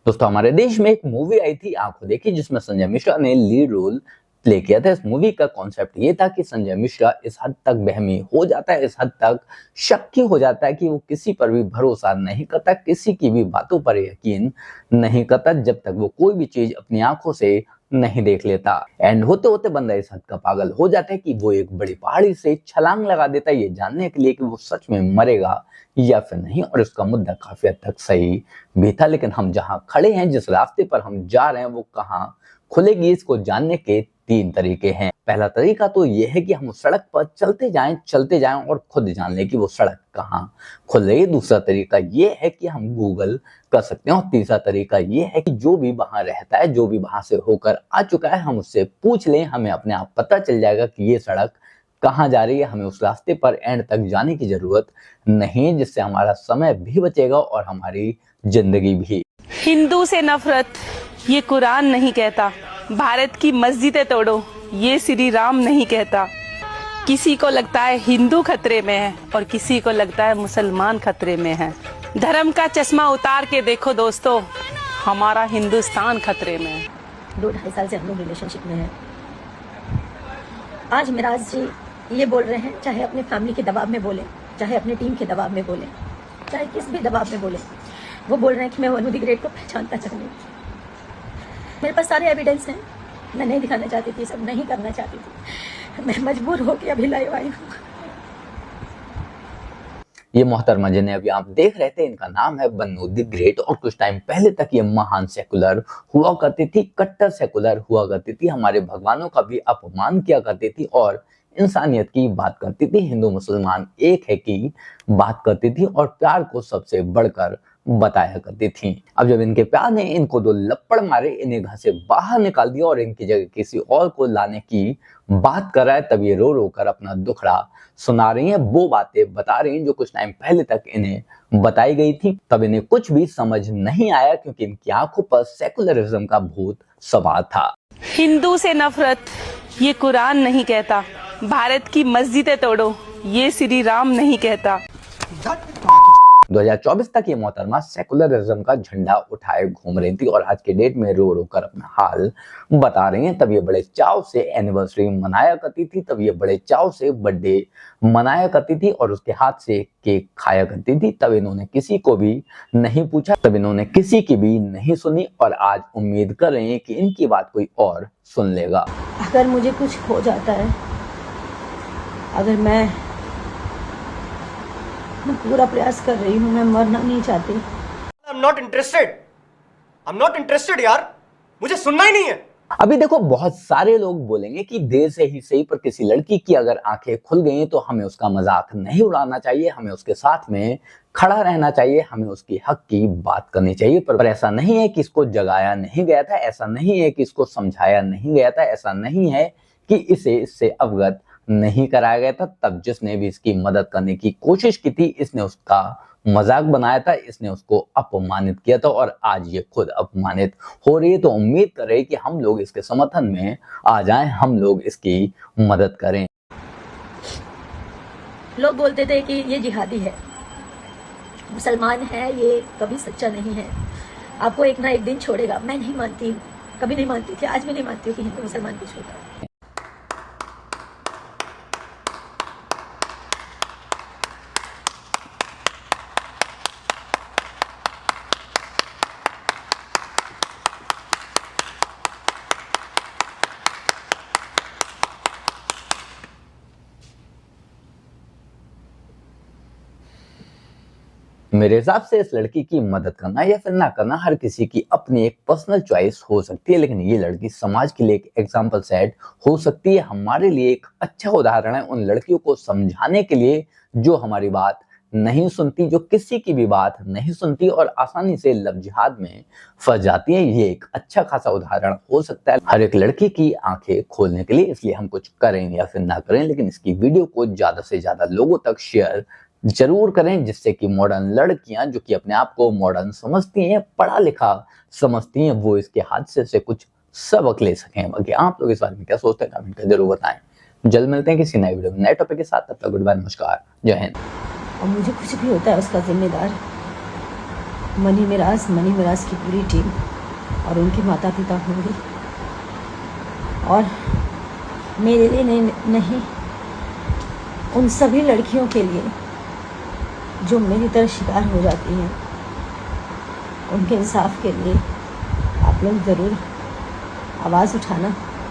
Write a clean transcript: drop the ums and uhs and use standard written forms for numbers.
दोस्तों हमारे देश में एक मूवी आई थी आंखों देखी जिसमें संजय मिश्रा ने लीड रोल प्ले किया था। इस मूवी का कॉन्सेप्ट ये था कि संजय मिश्रा इस हद तक बहमी हो जाता है, इस हद तक शक्की हो जाता है कि वो किसी पर भी भरोसा नहीं करता, किसी की भी बातों पर यकीन नहीं करता जब तक वो कोई भी चीज अपनी आंखों से नहीं देख लेता। एंड होते होते बंदा इस हद का पागल हो जाता है कि वो एक बड़ी पहाड़ी से छलांग लगा देता है ये जानने के लिए कि वो सच में मरेगा या फिर नहीं। और इसका मुद्दा काफी हद तक सही भी था, लेकिन हम जहां खड़े हैं, जिस रास्ते पर हम जा रहे हैं, वो कहाँ खुलेगी, इसको जानने के तीन तरीके हैं। पहला तरीका तो यह है कि हम उस सड़क पर चलते जाएं और खुद जान लें कि वो सड़क कहाँ खुल रही है। दूसरा तरीका यह है कि हम गूगल कर सकते हैं और तीसरा तरीका यह है कि जो भी वहां रहता है, जो भी वहां से होकर आ चुका है, हम उससे पूछ लें, हमें अपने आप पता चल जाएगा कि ये सड़क कहाँ जा रही है। हमें उस रास्ते पर एंड तक जाने की जरूरत नहीं, जिससे हमारा समय भी बचेगा और हमारी जिंदगी भी। हिंदू से नफरत ये कुरान नहीं कहता, भारत की मस्जिदें तोड़ो ये श्री राम नहीं कहता। किसी को लगता है हिंदू खतरे में है और किसी को लगता है मुसलमान खतरे में है। धर्म का चश्मा उतार के देखो दोस्तों, हमारा हिंदुस्तान खतरे में है। 2-2.5 साल से हम लोग रिलेशनशिप में हैं। आज मिराज जी ये बोल रहे हैं, चाहे अपने फैमिली के दबाव में बोले, चाहे अपने टीम के दबाव में बोले, चाहे किस भी दबाव में बोले, वो बोल रहे हैं कि मैं वनु द ग्रेट को पहचानता चाहूँगी। मेरे पास सारे एविडेंस हैं, मैं नहीं दिखाना चाहती थी, सब नहीं करना चाहती थी, मैं मजबूर होकर अभी लाइव आई हूँ। ये मोहतरमा जिन्हें अभी आप देख रहे थे, इनका नाम है वनु द ग्रेट। और कुछ टाइम पहले तक ये महान सेकुलर हुआ करती थी, कट्टर सेकुलर हुआ करती थी, हमारे भगवानों का भी अपमान किया करती थी और इंसानियत की बात करती थी। हिंदू मुसलमान एक है की बात करती थी और प्यार को सबसे बढ़कर बताया करती थी। अब जब इनके प्यार ने इनको दो लपड़ मारे, इन्हें घर से बाहर निकाल दिया और इनकी जगह किसी और को लाने की बात कर रहा है, तब ये रो रो कर अपना दुखड़ा सुना रही हैं, वो बातें बता रही हैं जो कुछ टाइम पहले तक इन्हें बताई गई थी। तब इन्हें कुछ भी समझ नहीं आया क्योंकि इनकी आंखों पर सेकुलरिज्म का भूत सवार था। हिंदू से नफरत ये कुरान नहीं कहता, भारत की मस्जिदें तोड़ो ये श्री राम नहीं कहता। 2024 तक ये मोहतरमा सेकुलरिज्म का झंडा उठाए घूम रही थी और आज के डेट में रो रो कर अपना हाल बता रही हैं। तब ये बड़े चाव से एनिवर्सरी मनाया करती थी, तब ये बड़े चाव से बर्थडे मनाया करती थी और उसके हाथ से केक खाया करती थी। तब इन्होंने किसी को भी नहीं पूछा, तब इन्होंने किसी की भी नहीं सुनी और आज उम्मीद कर रहे हैं कि इनकी बात कोई और सुन लेगा। अगर मुझे कुछ हो जाता है, अगर मैं पूरा प्रयास कर रही हूँ, मैं मरना नहीं चाहती। I'm not interested यार, मुझे सुनना ही नहीं है। अभी देखो, बहुत सारे लोग बोलेंगे कि देर से ही सही पर किसी लड़की की अगर आंखें खुल गई तो हमें उसका मजाक नहीं उड़ाना चाहिए, हमें उसके साथ में खड़ा रहना चाहिए, हमें उसकी हक की बात करनी चाहिए। पर ऐसा नहीं है कि इसको जगाया नहीं गया था, ऐसा नहीं है कि इसको समझाया नहीं गया था, ऐसा नहीं है कि इसे इससे अवगत नहीं कराया गया था। तब जिसने भी इसकी मदद करने की कोशिश की थी, इसने उसका मजाक बनाया था, इसने उसको अपमानित किया था और आज ये खुद अपमानित हो रही है। तो उम्मीद कर रहे हैं कि हम लोग इसके समर्थन में आ जाएं, हम लोग इसकी मदद करें। लोग बोलते थे कि ये जिहादी है, मुसलमान है, ये कभी सच्चा नहीं है, आपको एक ना एक दिन छोड़ेगा। मैं नहीं मानती हूँ, कभी नहीं मानती थी, आज भी नहीं मानती हूँ कि हिंदू मुसलमान कुछ होता है। मेरे हिसाब से इस लड़की की मदद करना या फिर ना करना हर किसी की अपनी एक पर्सनल चॉइस हो सकती है, लेकिन ये लड़की समाज के लिए एक एग्जाम्पल सेट हो सकती है, हमारे लिए एक अच्छा उदाहरण है उन लड़कियों को समझाने के लिए जो हमारी बात नहीं सुनती, जो किसी की भी बात नहीं सुनती और आसानी से लव जिहाद में फंस जाती है। ये एक अच्छा खासा उदाहरण हो सकता है हर एक लड़की की आंखें खोलने के लिए। इसलिए हम कुछ करें या फिर ना करें, लेकिन इसकी वीडियो को ज्यादा से ज्यादा लोगों तक शेयर जरूर करें, जिससे कि मॉडर्न लड़कियां जो कि अपने आप को मॉडर्न समझती हैं, पढ़ा लिखा समझती हैं, वो इसके हादसे से कुछ सबक ले सकें। बाकी आप लोग इस बारे में क्या सोचते हैं, कमेंट कर जरूर बताएं। जल्द मिलते हैं किसी नए वीडियो में नए टॉपिक के साथ। तब तक गुड बाय, नमस्कार, जय हिंद। और मुझे कुछ भी होता है उसका जिम्मेदार मनी मिराज की पूरी टीम और उनके माता पिता होंगे, और मेरे लिए नहीं, उन सभी लड़कियों के लिए जो मेरी तरह शिकार हो जाती हैं, उनके इंसाफ के लिए आप लोग ज़रूर आवाज़ उठाना।